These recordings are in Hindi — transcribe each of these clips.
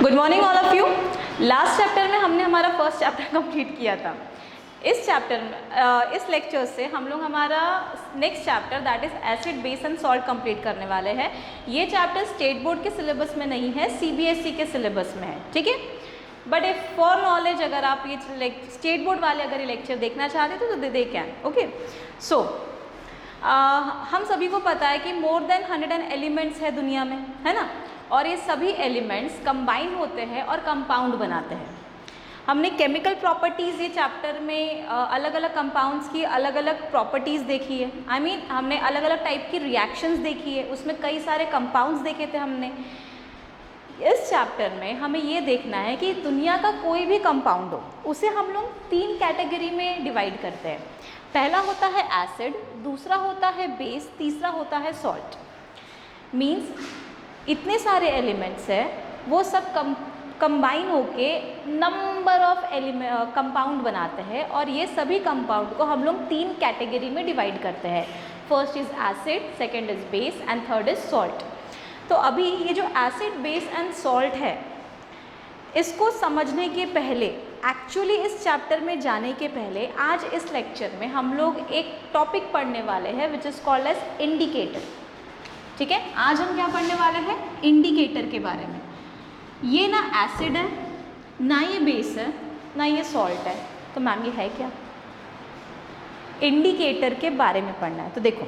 Good morning all of you. Last chapter में हमने हमारा फर्स्ट चैप्टर कंप्लीट किया था। इस चैप्टर में इस लेक्चर से हम लोग हमारा next chapter that is acid base and salt complete करने वाले हैं। ये चैप्टर स्टेट बोर्ड के सिलेबस में नहीं है, सीबीएसई के सिलेबस में है, ठीक है। बट इफ फॉर नॉलेज अगर आप ये स्टेट बोर्ड वाले अगर ये लेक्चर देखना चाहते तो दे कैन। ओके, सो हम सभी को पता है कि मोर देन 100 एलिमेंट्स है दुनिया में, है ना। और ये सभी एलिमेंट्स कंबाइन होते हैं और कंपाउंड बनाते हैं। हमने केमिकल प्रॉपर्टीज़ ये चैप्टर में अलग अलग कंपाउंड्स की अलग अलग प्रॉपर्टीज़ देखी है। I mean, हमने अलग अलग टाइप की रिएक्शंस देखी है, उसमें कई सारे कंपाउंड्स देखे थे हमने। इस चैप्टर में हमें ये देखना है कि दुनिया का कोई भी कंपाउंड हो उसे हम लोग 3 कैटेगरी में डिवाइड करते हैं। पहला होता है एसिड, दूसरा होता है बेस, तीसरा होता है सॉल्ट। मीन्स इतने सारे एलिमेंट्स हैं, वो सब कंबाइन होके नंबर ऑफ कंपाउंड बनाते हैं और ये सभी कंपाउंड को हम लोग 3 कैटेगरी में डिवाइड करते हैं। First is acid, second is base and third is salt. तो अभी ये जो एसिड, बेस एंड सॉल्ट है, इसको समझने के पहले, एक्चुअली इस चैप्टर में जाने के पहले, आज इस लेक्चर में हम लोग एक टॉपिक पढ़ने वाले हैं which is called as indicator. ठीक है, आज हम क्या पढ़ने वाले हैं? इंडिकेटर के बारे में। ये ना एसिड है, ना ये बेस है, ना ये सॉल्ट है, तो मैम ये है क्या? इंडिकेटर के बारे में पढ़ना है। तो देखो,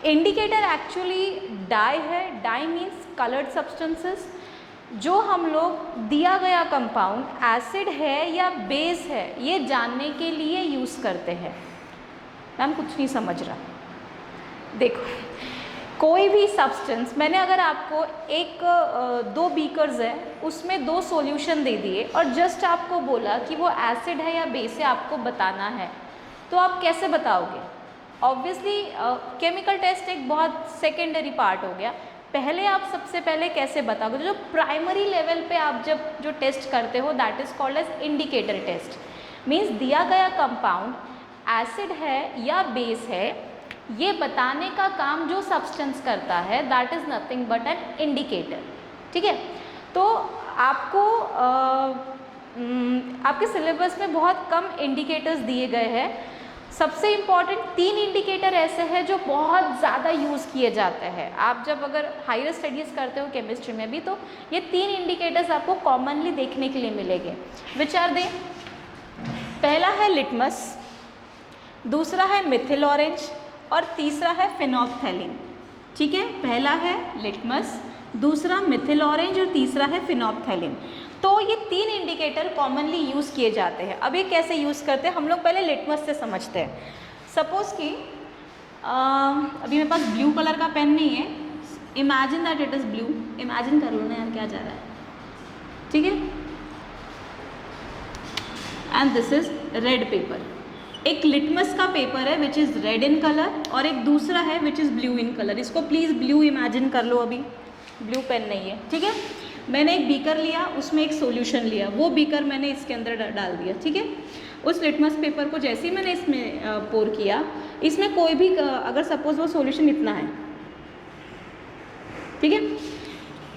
इंडिकेटर एक्चुअली डाई है। Dye means coloured substances. जो हम लोग दिया गया कंपाउंड एसिड है या बेस है ये जानने के लिए यूज़ करते हैं। मैम कुछ नहीं समझ रहा। देखो, कोई भी सब्सटेंस, मैंने अगर आपको दो बीकर्स है, उसमें 2 सॉल्यूशन दे दिए और जस्ट आपको बोला कि वो एसिड है या बेस है, आपको बताना है, तो आप कैसे बताओगे? ऑब्वियसली केमिकल टेस्ट एक बहुत सेकेंडरी पार्ट हो गया। पहले आप सबसे पहले कैसे बताओगे? जो प्राइमरी लेवल पे आप जब जो टेस्ट करते हो that is called as indicator test. Means दिया गया कंपाउंड एसिड है या बेस है, ये बताने का काम जो सब्सटेंस करता है that is nothing but an indicator. ठीक है, तो आपको आपके सिलेबस में बहुत कम इंडिकेटर्स दिए गए हैं। सबसे इम्पॉर्टेंट 3 इंडिकेटर ऐसे हैं जो बहुत ज़्यादा यूज़ किए जाते हैं। आप जब अगर हायर स्टडीज़ करते हो केमिस्ट्री में भी, तो ये 3 इंडिकेटर्स आपको कॉमनली देखने के लिए मिलेंगे। Which are they? पहला है लिटमस, दूसरा है मिथिल ऑरेंज और तीसरा है फिनोप्थेलिन। ठीक है, पहला है लिटमस, दूसरा मिथिल ऑरेंज और तीसरा है फिनोप्थेलिन। तो ये 3 इंडिकेटर कॉमनली यूज़ किए जाते हैं। अब ये कैसे यूज़ करते हैं हम लोग पहले लिटमस से समझते हैं। सपोज़ कि अभी मेरे पास ब्लू कलर का पेन नहीं है, imagine that it is blue. Imagine कर लो ना यार, क्या जा रहा है? ठीक है, and this is red pepper. एक लिटमस का पेपर है which is red in colour और एक दूसरा है which is blue in colour. इसको प्लीज़ ब्लू इमेजिन कर लो, अभी ब्लू पेन नहीं है। ठीक है, मैंने एक बीकर लिया, उसमें एक सॉल्यूशन लिया, वो बीकर मैंने इसके अंदर डाल दिया। ठीक है, उस लिटमस पेपर को जैसे ही मैंने इसमें पोर किया, इसमें कोई भी अगर सपोज वो सॉल्यूशन इतना है, ठीक है,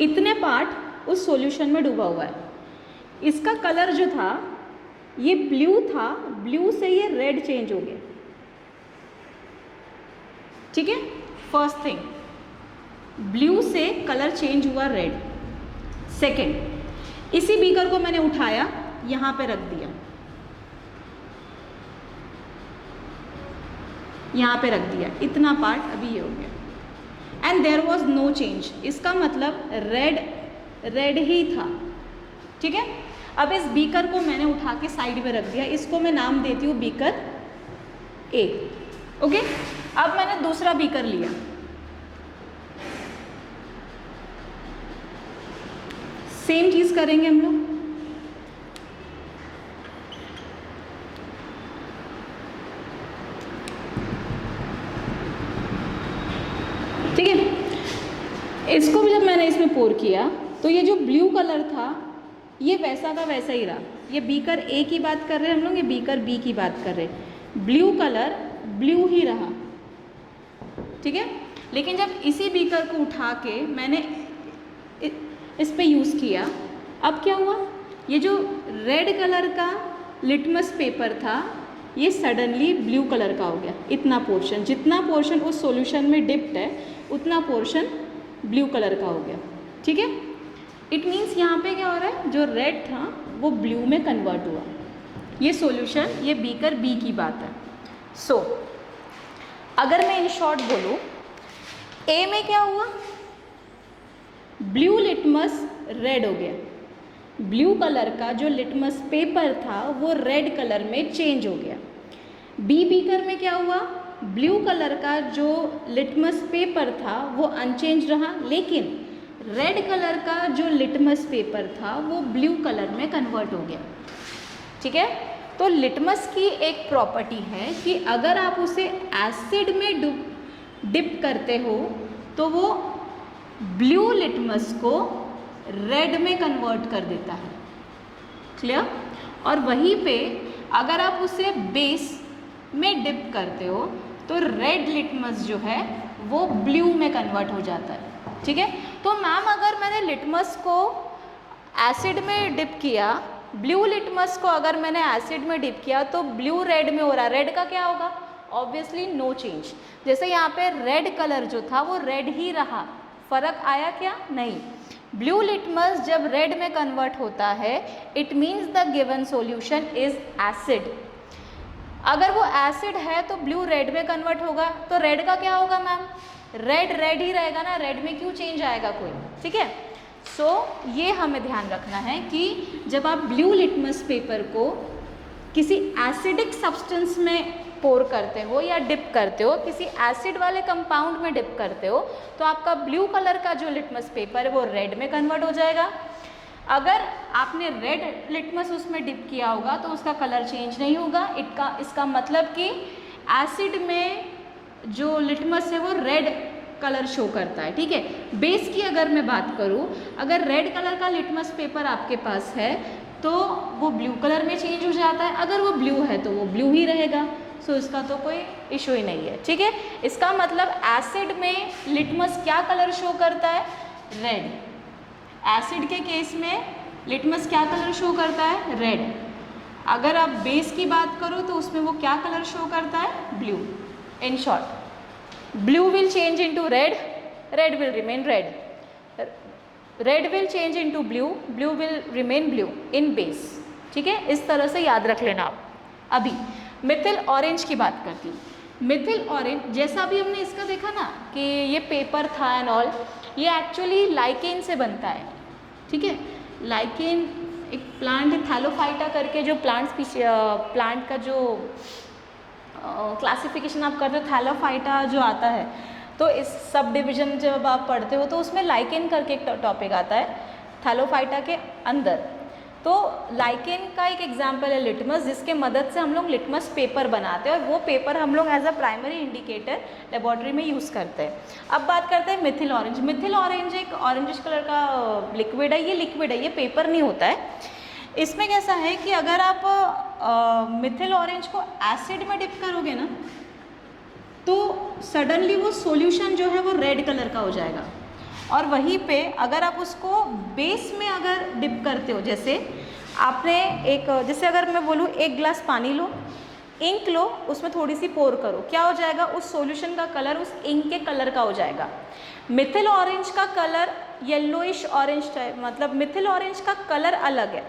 इतने पार्ट उस सॉल्यूशन में डूबा हुआ है। इसका कलर जो था ये ब्लू था, ब्लू से ये रेड चेंज हो गया। ठीक है, फर्स्ट थिंग, ब्लू से कलर चेंज हुआ रेड। सेकेंड, इसी बीकर को मैंने उठाया, यहाँ पे रख दिया, यहाँ पे रख दिया, इतना पार्ट अभी ये हो गया and there was no change. इसका मतलब रेड रेड ही था। ठीक है, अब इस बीकर को मैंने उठा के साइड में रख दिया, इसको मैं नाम देती हूँ बीकर ए। ओके, अब मैंने दूसरा बीकर लिया, सेम चीज़ करेंगे हम लोग। ठीक है, इसको भी जब मैंने इसमें पोर किया तो ये जो ब्लू कलर था ये वैसा का वैसा ही रहा। ये बीकर ए की बात कर रहे हैं हम लोग, ये बीकर बी की बात कर रहे हैं। ब्लू कलर ब्लू ही रहा। ठीक है, लेकिन जब इसी बीकर को उठा के मैंने इस पे यूज़ किया अब क्या हुआ, ये जो रेड कलर का लिटमस पेपर था ये सडनली ब्लू कलर का हो गया। इतना पोर्शन, जितना पोर्शन उस सॉल्यूशन में डिप्ड है उतना पोर्शन ब्लू कलर का हो गया। ठीक है, इट मीन्स यहाँ पे क्या हो रहा है, जो रेड था वो ब्लू में कन्वर्ट हुआ। ये सॉल्यूशन, ये बीकर बी की बात है। सो अगर मैं इन शॉर्ट बोलूँ, ए में क्या हुआ, ब्लू लिटमस रेड हो गया, ब्लू कलर का जो लिटमस पेपर था वो रेड कलर में चेंज हो गया। बी बीकर में क्या हुआ, ब्लू कलर का जो लिटमस पेपर था वो अनचेंज रहा, लेकिन रेड कलर का जो लिटमस पेपर था वो ब्लू कलर में कन्वर्ट हो गया। ठीक है, तो लिटमस की एक प्रॉपर्टी है कि अगर आप उसे एसिड में डिप करते हो तो वो ब्लू लिटमस को रेड में कन्वर्ट कर देता है। क्लियर? और वहीं पे अगर आप उसे बेस में डिप करते हो तो रेड लिटमस जो है वो ब्लू में कन्वर्ट हो जाता है। ठीक है, तो मैम अगर मैंने लिटमस को एसिड में डिप किया, ब्लू लिटमस को अगर मैंने एसिड में डिप किया तो ब्लू रेड में हो रहा है, रेड का क्या होगा, ऑब्वियसली नो चेंज। जैसे यहाँ पे रेड कलर जो था वो रेड ही रहा, फर्क आया क्या, नहीं। ब्लू लिटमस जब रेड में कन्वर्ट होता है it means the given solution is acid. अगर वो एसिड है तो ब्लू रेड में कन्वर्ट होगा, तो रेड का क्या होगा मैम, रेड रेड ही रहेगा ना, रेड में क्यों चेंज आएगा कोई। ठीक है, सो ये हमें ध्यान रखना है कि जब आप ब्लू लिटमस पेपर को किसी एसिडिक सब्सटेंस में पोर करते हो या डिप करते हो, किसी एसिड वाले कंपाउंड में डिप करते हो, तो आपका ब्लू कलर का जो लिटमस पेपर है वो रेड में कन्वर्ट हो जाएगा। अगर आपने रेड लिटमस उसमें डिप किया होगा तो उसका कलर चेंज नहीं होगा। इसका मतलब कि एसिड में जो लिटमस है वो रेड कलर शो करता है। ठीक है, बेस की अगर मैं बात करूँ, अगर रेड कलर का लिटमस पेपर आपके पास है तो वो ब्लू कलर में चेंज हो जाता है, अगर वो ब्लू है तो वो ब्लू ही रहेगा। सो इसका तो कोई इशू ही नहीं है। ठीक है, इसका मतलब एसिड में लिटमस क्या कलर शो करता है, रेड। एसिड के केस में लिटमस क्या कलर शो करता है, रेड। अगर आप बेस की बात करो तो उसमें वो क्या कलर शो करता है, blue. In short, blue will change into red, red will remain red, red will change into blue, blue will remain blue in base। ठीक है, इस तरह से याद रख लेना आप। अभी मिथिल ऑरेंज की बात करती हूँ। मिथिल ऑरेंज, जैसा अभी हमने इसका देखा ना कि ये पेपर था एंड ऑल, ये एक्चुअली लाइकेन से बनता है। ठीक है, लाइकेन एक प्लांट है थैलोफाइटा करके, जो प्लांट का जो क्लासिफिकेशन आप करते हो थैलोफाइटा जो आता है, तो इस सब डिवीजन जब आप पढ़ते हो तो उसमें लाइकेन करके एक टॉपिक आता है थैलोफाइटा के अंदर। तो लाइकेन का एक एग्जांपल है लिटमस, जिसके मदद से हम लोग लिटमस पेपर बनाते हैं और वो पेपर हम लोग as a primary indicator laboratory में यूज़ करते हैं। अब बात करते हैं मिथिल ऑरेंज। मिथिल ऑरेंज एक ऑरेंजिश कलर का लिक्विड है, ये लिक्विड है, ये पेपर नहीं होता है। इसमें कैसा है कि अगर आप मिथिल ऑरेंज को एसिड में डिप करोगे ना तो सडनली वो सॉल्यूशन जो है वो रेड कलर का हो जाएगा। और वहीं पे अगर आप उसको बेस में अगर डिप करते हो, जैसे आपने जैसे अगर मैं बोलूँ एक गिलास पानी लो, इंक लो, उसमें थोड़ी सी पोर करो, क्या हो जाएगा, उस सॉल्यूशन का कलर उस इंक के कलर का हो जाएगा। मिथिल ऑरेंज का कलर येलोइश ऑरेंज टाइप, मतलब मिथिल ऑरेंज का कलर अलग है।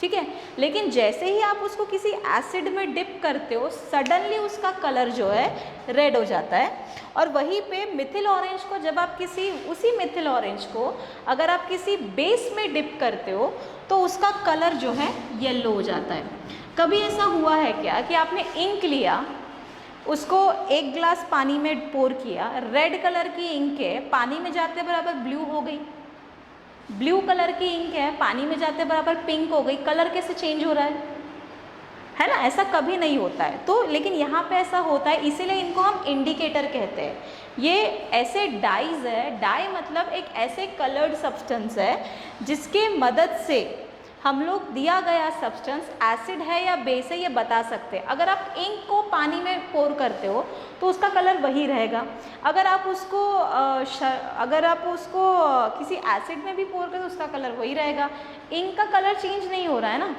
ठीक है, लेकिन जैसे ही आप उसको किसी एसिड में डिप करते हो सडनली उसका कलर जो है रेड हो जाता है। और वहीं पे मिथिल ऑरेंज को जब आप उसी मिथिल ऑरेंज को अगर आप किसी बेस में डिप करते हो तो उसका कलर जो है येलो हो जाता है। कभी ऐसा हुआ है क्या कि आपने इंक लिया, उसको एक गिलास पानी में पोर किया, रेड कलर की इंक है, पानी में जाते बराबर ब्लू हो गई, ब्लू कलर की इंक है, पानी में जाते बराबर पिंक हो गई, कलर कैसे चेंज हो रहा है ना, ऐसा कभी नहीं होता है। तो लेकिन यहाँ पे ऐसा होता है, इसीलिए इनको हम इंडिकेटर कहते हैं। ये ऐसे डाइज है, डाई मतलब एक ऐसे कलर्ड सब्सटेंस है जिसके मदद से हम लोग दिया गया सब्सटेंस एसिड है या बेस है ये बता सकते हैं। अगर आप इंक को पानी में पोर करते हो तो उसका कलर वही रहेगा। अगर आप उसको किसी एसिड में भी पोर करें तो उसका कलर वही रहेगा। इंक का कलर चेंज नहीं हो रहा है ना।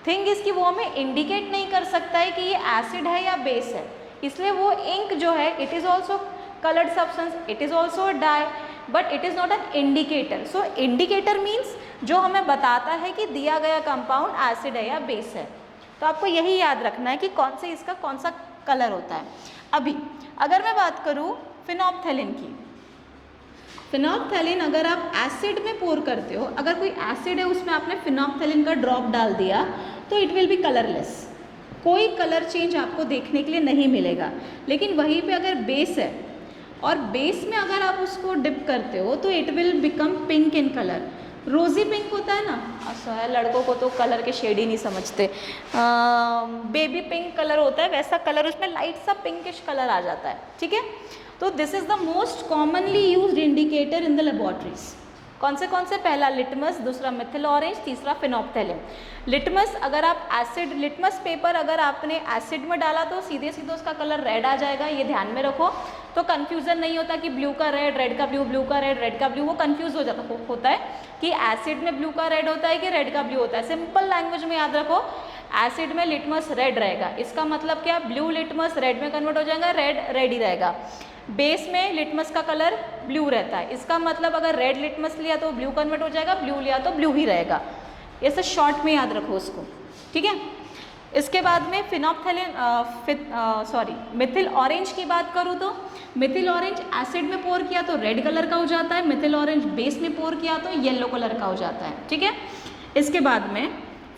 थिंग इसकी वो हमें इंडिकेट नहीं कर सकता है कि ये एसिड है या बेस है, इसलिए वो इंक जो है it is also colored substance, it is also a dye, but it is not an indicator. So indicator means जो हमें बताता है कि दिया गया कंपाउंड एसिड है या बेस है। तो आपको यही याद रखना है कि इसका कौन सा कलर होता है। अभी अगर मैं बात करूँ फिनोप्थेलिन की, फिनोप्थेलिन अगर आप एसिड में पोर करते हो, अगर कोई एसिड है उसमें आपने फिनोप्थेलिन का ड्रॉप डाल दिया तो इट विल बी कलरलेस, कोई कलर चेंज आपको देखने के लिए नहीं मिलेगा। लेकिन वहीं पे अगर बेस है और बेस में अगर आप उसको डिप करते हो तो it will become pink in colour. रोज़ी पिंक होता है ना, अच्छा है लड़कों को तो कलर के शेड ही नहीं समझते, बेबी पिंक कलर होता है, वैसा कलर उसमें लाइट सा पिंकिश कलर आ जाता है। ठीक है, तो this is the most commonly used indicator in the laboratories. कौन से पहला लिटमस, दूसरा मिथिल ऑरेंज, तीसरा फिनोप्थेलिन। लिटमस अगर आप एसिड, लिटमस पेपर अगर आपने एसिड में डाला तो सीधे उसका कलर रेड आ जाएगा, ये ध्यान में रखो। तो कन्फ्यूज़न नहीं होता कि ब्लू का रेड, रेड का ब्लू, ब्लू का रेड, रेड का ब्लू, वो कन्फ्यूज होता है कि एसिड में ब्लू का रेड होता है कि रेड का ब्लू होता है। सिंपल लैंग्वेज में याद रखो, एसिड में लिटमस रेड रहेगा, इसका मतलब क्या, ब्लू लिटमस रेड में कन्वर्ट हो जाएगा, रेड रेड ही रहेगा। बेस में लिटमस का कलर ब्लू रहता है, इसका मतलब अगर रेड लिटमस लिया तो ब्लू कन्वर्ट हो जाएगा, ब्लू लिया तो ब्लू ही रहेगा। ऐसे शॉर्ट में याद रखो उसको। ठीक है, इसके बाद में मिथिल ऑरेंज की बात करूँ तो मिथिल ऑरेंज एसिड में पोर किया तो रेड कलर का हो जाता है, मिथिल ऑरेंज बेस में पोर किया तो येलो कलर का हो जाता है। ठीक है, इसके बाद में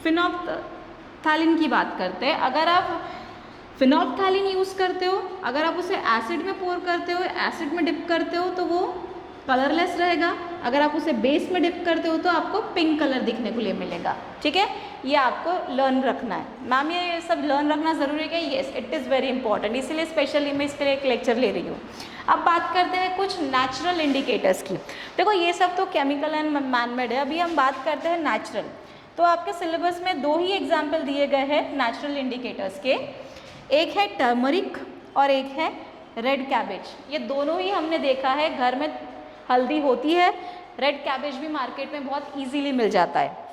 फिनोप्थेलिन की बात करते हैं। अगर आप फिनोप्थेलिन यूज़ करते हो, अगर आप उसे एसिड में पोर करते हो, एसिड में डिप करते हो तो वो कलरलेस रहेगा। अगर आप उसे बेस में डिप करते हो तो आपको पिंक कलर दिखने को लिए मिलेगा। ठीक है, ये आपको लर्न रखना है। मैम ये सब लर्न रखना ज़रूरी है क्या? Yes, it is very important, इसीलिए स्पेशली मैं इसके लिए एक लेक्चर ले रही हूँ। अब बात करते हैं कुछ नेचुरल इंडिकेटर्स की। देखो ये सब तो केमिकल एंड मैनमेड है, अभी हम बात करते हैं नेचुरल। तो आपके सिलेबस में 2 ही एग्जाम्पल दिए गए हैं नेचुरल इंडिकेटर्स के, एक है टर्मरिक और एक है रेड कैबेज। ये दोनों ही हमने देखा है, घर में हल्दी होती है, रेड कैबेज भी मार्केट में बहुत इजीली मिल जाता है।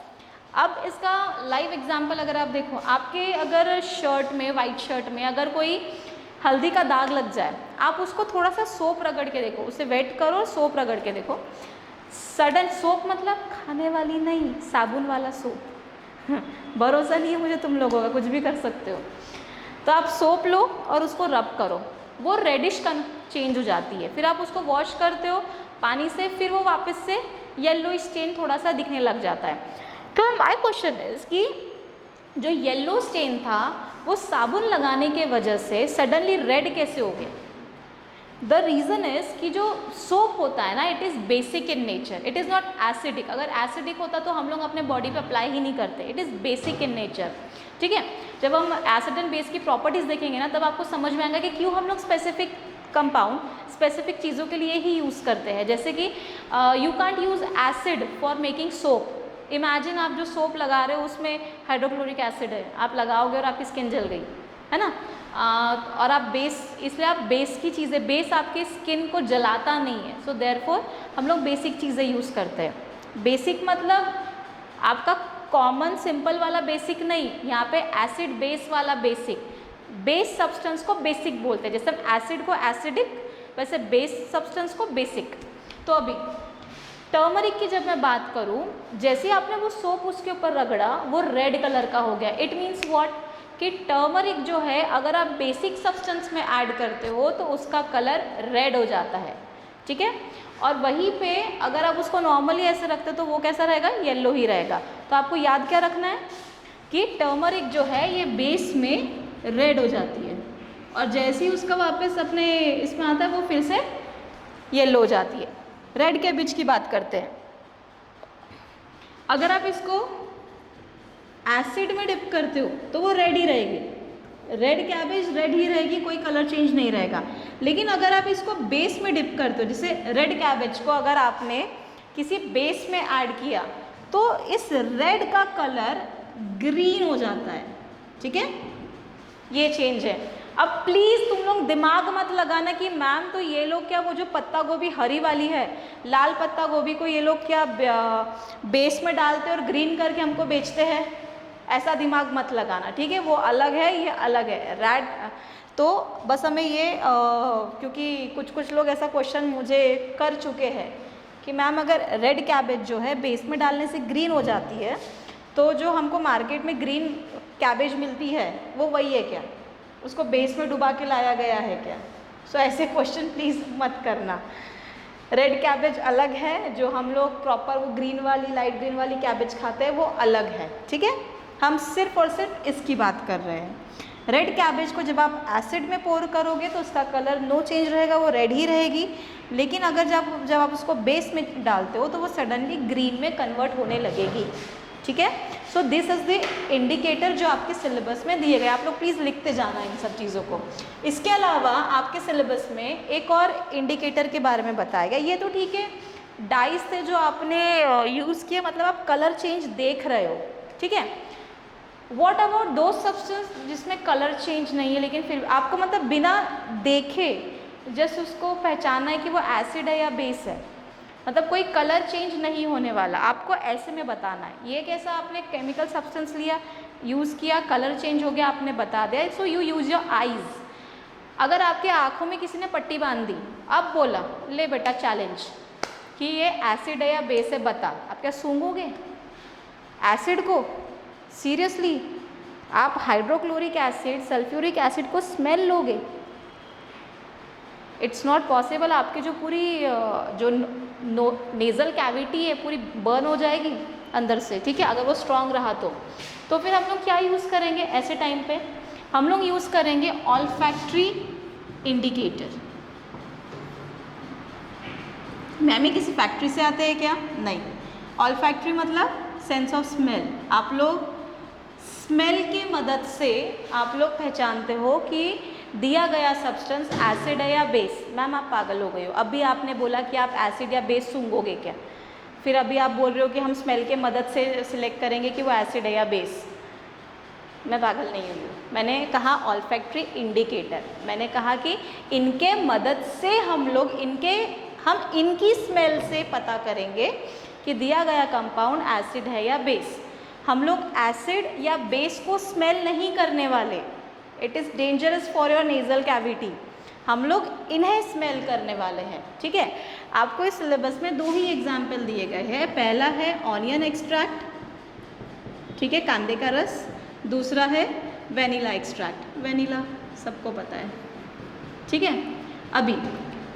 अब इसका लाइव एग्जांपल अगर आप देखो, आपके अगर शर्ट में, वाइट शर्ट में अगर कोई हल्दी का दाग लग जाए, आप उसको थोड़ा सा सोप रगड़ के देखो, उसे वेट करो, सोप रगड़ के देखो, सडन सोप मतलब खाने वाली नहीं, साबुन वाला सोप भरोसा नहीं है मुझे तुम लोगों का, कुछ भी कर सकते हो। तो आप सोप लो और उसको रब करो, वो रेडिश चेंज हो जाती है। फिर आप उसको वॉश करते हो पानी से, फिर वो वापस से येलो स्टेन थोड़ा सा दिखने लग जाता है। तो माय क्वेश्चन इज कि जो येलो स्टेन था वो साबुन लगाने के वजह से सडनली रेड कैसे हो गया? द रीज़न इज़ कि जो सोप होता है ना, it is basic in nature, it is not acidic. अगर एसिडिक होता तो हम लोग अपने बॉडी पे अप्लाई ही नहीं करते, it is basic in nature. ठीक है, जब हम एसिड एंड बेस की प्रॉपर्टीज़ देखेंगे ना, तब आपको समझ में आएगा कि क्यों हम लोग स्पेसिफिक कंपाउंड स्पेसिफिक चीज़ों के लिए ही यूज़ करते हैं। जैसे कि you can't use acid for making soap. Imagine आप जो सोप लगा रहे हो उसमें हाइड्रोक्लोरिक एसिड है, आप लगाओगे और आपकी स्किन जल गई, है ना। और आप बेस, इसलिए आप बेस की चीज़ें, बेस आपकी स्किन को जलाता नहीं है, सो देयरफॉर हम लोग बेसिक चीज़ें यूज़ करते हैं। बेसिक मतलब आपका कॉमन सिंपल वाला बेसिक नहीं, यहाँ पे एसिड बेस वाला बेसिक। बेस सब्सटेंस को बेसिक बोलते हैं, जैसे हम एसिड को एसिडिक, वैसे बेस सब्सटेंस को बेसिक। तो अभी टर्मरिक की जब मैं बात करूँ, जैसे आपने वो सोप उसके ऊपर रगड़ा, वो रेड कलर का हो गया। इट मीन्स व्हाट, कि टर्मरिक जो है अगर आप बेसिक सब्सटेंस में ऐड करते हो तो उसका कलर रेड हो जाता है। ठीक है, और वहीं पे अगर आप उसको नॉर्मली ऐसे रखते हो तो वो कैसा रहेगा? येलो ही रहेगा। तो आपको याद क्या रखना है कि टर्मरिक जो है ये बेस में रेड हो जाती है, और जैसे ही उसका वापस अपने इसमें आता है वो फिर से येलो हो जाती है। रेड कैबेज की बात करते हैं, अगर आप इसको एसिड में डिप करते हो तो वो रेड ही रहेगी, रेड कैबेज रेड ही रहेगी, कोई कलर चेंज नहीं रहेगा। लेकिन अगर आप इसको बेस में डिप करते हो, जैसे रेड कैबेज को अगर आपने किसी बेस में ऐड किया तो इस रेड का कलर ग्रीन हो जाता है, ठीक है, ये चेंज है। अब प्लीज़ तुम लोग दिमाग मत लगाना कि मैम तो ये लोग क्या वो जो पत्ता गोभी हरी वाली है, लाल पत्ता गोभी को ये लोग क्या बेस में डालते और ग्रीन करके हमको बेचते हैं, ऐसा दिमाग मत लगाना, ठीक है, वो अलग है, ये अलग है। रेड तो बस हमें ये क्योंकि कुछ लोग ऐसा क्वेश्चन मुझे कर चुके हैं कि मैम अगर रेड कैबेज जो है बेस में डालने से ग्रीन हो जाती है तो जो हमको मार्केट में ग्रीन कैबेज मिलती है वो वही है क्या, उसको बेस में डुबा के लाया गया है क्या? सो ऐसे क्वेश्चन प्लीज़ मत करना। रेड कैबेज अलग है, जो हम लोग प्रॉपर वो ग्रीन वाली लाइट ग्रीन वाली कैबेज खाते हैं वो अलग है, ठीक है, हम सिर्फ और सिर्फ इसकी बात कर रहे हैं। रेड कैबेज को जब आप एसिड में पोर करोगे तो उसका कलर नो चेंज रहेगा, वो रेड ही रहेगी, लेकिन अगर जब आप उसको बेस में डालते हो तो वो सडनली ग्रीन में कन्वर्ट होने लगेगी, ठीक है। So this is the indicator जो आपके सिलेबस में दिए गए, आप लोग प्लीज़ लिखते जाना इन सब चीज़ों को। इसके अलावा आपके सिलेबस में एक और इंडिकेटर के बारे में बताया गया, ये तो ठीक है, डाइस से जो आपने यूज़ किया मतलब आप कलर चेंज देख रहे हो, ठीक है। व्हाट अबाउट दो सब्सटेंस जिसमें कलर चेंज नहीं है लेकिन फिर आपको मतलब बिना देखे जस्ट उसको पहचानना है कि वो एसिड है या बेस है, मतलब कोई कलर चेंज नहीं होने वाला, आपको ऐसे में बताना है। ये कैसा आपने केमिकल सब्सटेंस लिया, यूज़ किया, कलर चेंज हो गया, आपने बता दिया। So you use your eyes. अगर आपके आँखों में किसी ने पट्टी बांध दी, अब बोला ले बेटा चैलेंज कि ये एसिड है या बेस है बता, आप क्या सूंघोगे एसिड को? सीरियसली आप हाइड्रोक्लोरिक एसिड सल्फ्यूरिक एसिड को स्मेल लोगे? It's not possible. आपकी जो पूरी जो नेज़ल कैविटी है पूरी बर्न हो जाएगी अंदर से, ठीक है, अगर वो स्ट्रांग रहा तो फिर हम लोग क्या यूज़ करेंगे ऐसे टाइम पे? हम लोग यूज़ करेंगे ऑल्फैक्टरी इंडिकेटर। मैम ही किसी फैक्ट्री से आते हैं क्या? नहीं। ऑल्फैक्टरी मतलब सेंस ऑफ स्मेल। आप लोग स्मेल की मदद से आप लोग पहचानते हो कि दिया गया सब्सटेंस एसिड है या बेस। मैम आप पागल हो गए हो, अभी आपने बोला कि आप एसिड या बेस सूंघोगे क्या, फिर अभी आप बोल रहे हो कि हम स्मेल के मदद से सिलेक्ट करेंगे कि वो एसिड है या बेस। मैं पागल नहीं हुई, मैंने कहा ऑल्फैक्टरी इंडिकेटर, मैंने कहा कि इनके मदद से हम इनकी स्मेल से पता करेंगे कि दिया गया कंपाउंड एसिड है या बेस। हम लोग एसिड या बेस को स्मेल नहीं करने वाले, it is dangerous for your nasal cavity. हम लोग इन्हें स्मेल करने वाले हैं, ठीक है। आपको इस सिलेबस में दो ही एग्जाम्पल दिए गए हैं, पहला है ऑनियन एक्सट्रैक्ट, ठीक है, कांदे का रस, दूसरा है वेनिला एक्सट्रैक्ट। वेनिला सबको पता है, ठीक है। अभी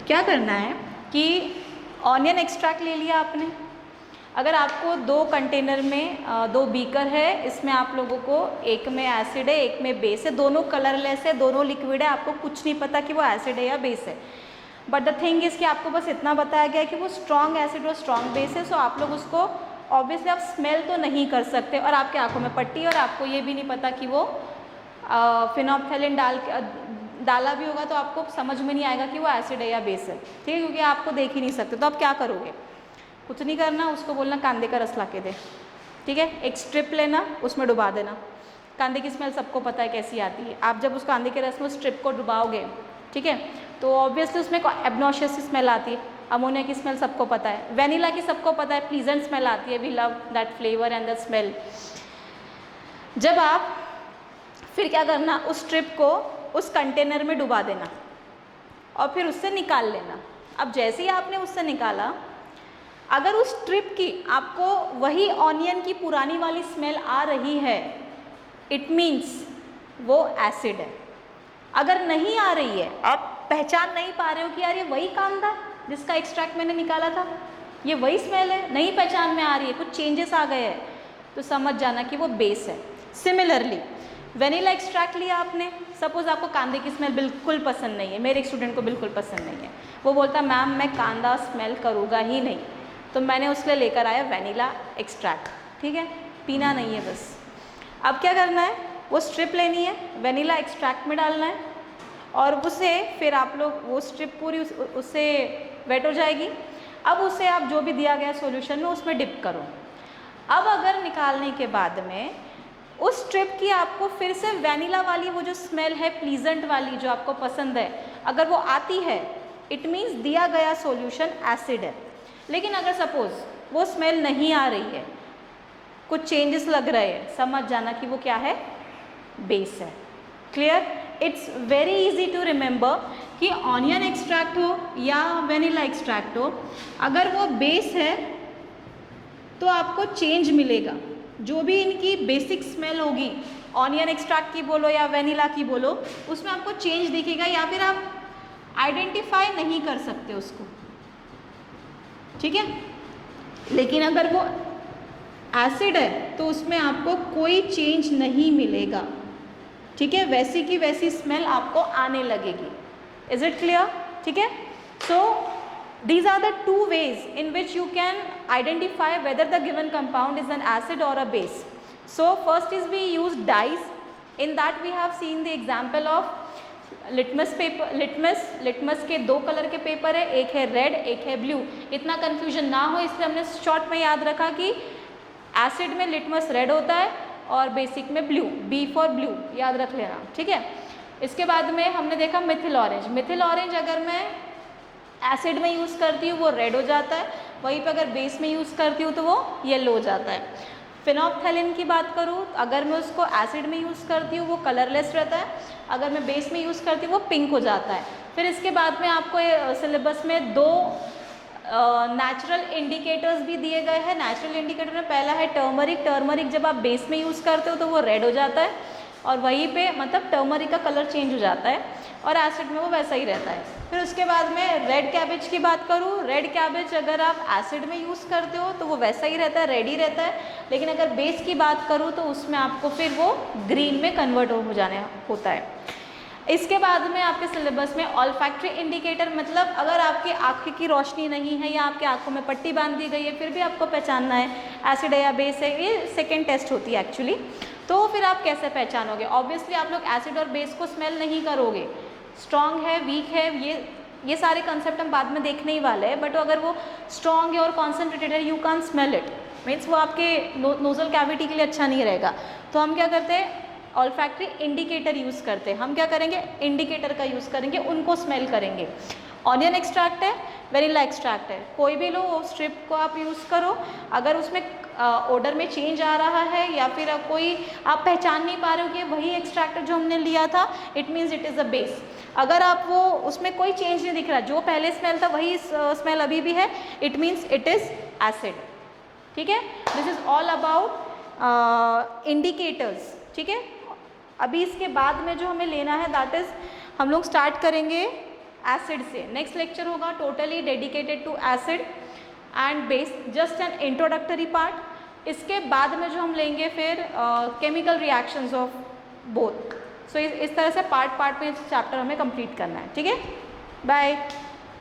क्या करना है कि ऑनियन एक्सट्रैक्ट ले लिया आपने, अगर आपको दो कंटेनर में दो बीकर है, इसमें आप लोगों को एक में एसिड है एक में बेस है, दोनों कलरलेस है, दोनों लिक्विड है, आपको कुछ नहीं पता कि वो एसिड है या बेस है। बट द थिंग इज़ कि आपको बस इतना बताया गया है कि वो स्ट्रॉन्ग एसिड और स्ट्रॉन्ग बेस है। सो आप लोग उसको ऑब्वियसली आप स्मेल तो नहीं कर सकते, और आपके आंखों में पट्टी, और आपको ये भी नहीं पता कि वो फिनोल्फथालीन डाला भी होगा तो आपको समझ में नहीं आएगा कि वो एसिड है या बेस है, ठीक है, क्योंकि आपको देख ही नहीं सकते। तो आप क्या करोगे? कुछ नहीं करना, उसको बोलना कांदे का रस ला के दे, ठीक है, एक स्ट्रिप लेना, उसमें डुबा देना। कांदे की स्मेल सबको पता है कैसी आती है। आप जब उस कांदे के रस में स्ट्रिप को डुबाओगे, ठीक है, तो ऑब्वियसली उसमें एब्नॉशियस की स्मेल आती है। अमोनिया की स्मेल सबको पता है, वेनिला की सबको पता है, प्लीजेंट स्मेल आती है, we love that flavour and the smell. जब आप फिर क्या करना, उस स्ट्रिप को उस कंटेनर में डुबा देना और फिर उससे निकाल लेना। अब जैसे ही आपने उससे निकाला, अगर उस स्ट्रिप की आपको वही ऑनियन की पुरानी वाली स्मेल आ रही है, इट मीन्स वो एसिड है। अगर नहीं आ रही है, आप पहचान नहीं पा रहे हो कि यार ये वही कांदा जिसका एक्सट्रैक्ट मैंने निकाला था, ये वही स्मेल है, नहीं पहचान में आ रही है, कुछ चेंजेस आ गए हैं, तो समझ जाना कि वो बेस है। सिमिलरली वेनिला एक्सट्रैक्ट लिया आपने, सपोज आपको कांदे की स्मेल बिल्कुल पसंद नहीं है, मेरे एक स्टूडेंट को बिल्कुल पसंद नहीं है, वो बोलता मैम मैं कांदा स्मेल करूँगा ही नहीं, तो मैंने उसके लिए लेकर आया वेनिला एक्सट्रैक्ट, ठीक है, पीना नहीं है बस। अब क्या करना है, वो स्ट्रिप लेनी है, वेनिला एक्सट्रैक्ट में डालना है, और उसे फिर आप लोग वो स्ट्रिप पूरी उससे वेट हो जाएगी। अब उसे आप जो भी दिया गया सॉल्यूशन में उसमें डिप करो। अब अगर निकालने के बाद में उस स्ट्रिप की आपको फिर से वैनिला वाली वो जो स्मेल है प्लीजेंट वाली जो आपको पसंद है, अगर वो आती है, इट मीन्स दिया गया सॉल्यूशन एसिड है। लेकिन अगर सपोज वो स्मेल नहीं आ रही है, कुछ चेंजेस लग रहे हैं, समझ जाना कि वो क्या है, बेस है। Clear? It's very easy to remember कि ऑनियन एक्सट्रैक्ट हो या वेनिला एक्सट्रैक्ट हो, अगर वो बेस है तो आपको चेंज मिलेगा। जो भी इनकी बेसिक स्मेल होगी, ऑनियन एक्सट्रैक्ट की बोलो या वेनिला की बोलो, उसमें आपको चेंज दिखेगा या फिर आप आइडेंटिफाई नहीं कर सकते उसको। ठीक है? लेकिन अगर वो एसिड है तो उसमें आपको कोई चेंज नहीं मिलेगा। ठीक है? वैसी की वैसी स्मेल आपको आने लगेगी। Is it clear? ठीक है? सो these are the two ways in which you can identify whether the given compound is an acid or a base. So first is we use dyes. In that we have seen the example of litmus paper, litmus के दो कलर के पेपर है, एक है रेड एक है ब्लू। इतना कन्फ्यूजन ना हो इसलिए हमने शॉर्ट में याद रखा कि एसिड में लिटमस रेड होता है और बेसिक में ब्लू, बी फॉर ब्लू, याद रख लेना। ठीक है? इसके बाद में हमने देखा मिथिल ऑरेंज। मिथिल ऑरेंज अगर मैं एसिड में यूज़ करती हूँ वो रेड हो जाता है, वहीं पे अगर बेस में यूज़ करती हूँ तो वो येलो हो जाता है। फिनोप्थेलिन की बात करूँ, अगर मैं उसको एसिड में यूज़ करती हूँ वो कलरलेस रहता है, अगर मैं बेस में यूज़ करती हूँ वो पिंक हो जाता है। फिर इसके बाद में आपको सिलेबस में दो नेचुरल इंडिकेटर्स भी दिए गए हैं। नेचुरल इंडिकेटर में पहला है टर्मरिक। टर्मरिक जब आप बेस में यूज़ करते हो तो वो रेड हो जाता है और वहीं पे मतलब टर्मरिक का कलर चेंज हो जाता है और एसिड में वो वैसा ही रहता है। फिर उसके बाद में रेड कैबेज की बात करूँ, रेड कैबेज अगर आप एसिड में यूज़ करते हो तो वो वैसा ही रहता है, रेड ही रहता है। लेकिन अगर बेस की बात करूँ तो उसमें आपको फिर वो ग्रीन में कन्वर्ट हो जाने होता है। इसके बाद में आपके सिलेबस में ऑल्फैक्टरी इंडिकेटर, मतलब अगर आपकी आँख की रोशनी नहीं है या आपके आँखों में पट्टी बांध दी गई है फिर भी आपको पहचानना है एसिड है या बेस है, ये सेकेंड टेस्ट होती है एक्चुअली। तो फिर आप कैसे पहचानोगे? ऑब्वियसली आप लोग एसिड और बेस को स्मेल नहीं करोगे, स्ट्रॉन्ग है वीक है ये सारे कंसेप्ट हम बाद में देखने ही वाले हैं। बट अगर वो स्ट्रॉन्ग है और कॉन्सेंट्रेटेड है, you can smell it, means वो आपके नोजल कैविटी के लिए अच्छा नहीं रहेगा। तो हम क्या करते हैं, ऑल्फैक्टरी इंडिकेटर यूज़ करते हैं। हम क्या करेंगे, इंडिकेटर का यूज़ करेंगे, उनको स्मेल करेंगे। ऑनियन एक्सट्रैक्ट है, वेनिला एक्सट्रैक्ट है, कोई भी लो वो स्ट्रिप को आप यूज़ करो। अगर उसमें ऑर्डर में चेंज आ रहा है या फिर कोई आप पहचान नहीं पा रहे हो कि वही एक्सट्रैक्टर जो हमने लिया था, it means it is a base. अगर आप वो उसमें कोई चेंज नहीं दिख रहा, जो पहले स्मेल था वही स्मेल अभी भी है, it means it is acid. ठीक है? This is all about indicators. ठीक है? अभी इसके बाद में जो हमें लेना है दैट इज़ हम लोग स्टार्ट करेंगे एसिड से। नेक्स्ट लेक्चर होगा totally dedicated to acid and base, just an introductory part. इसके बाद में जो हम लेंगे फिर chemical reactions of both. So इस तरह से पार्ट में चैप्टर हमें कंप्लीट करना है। ठीक है? बाय।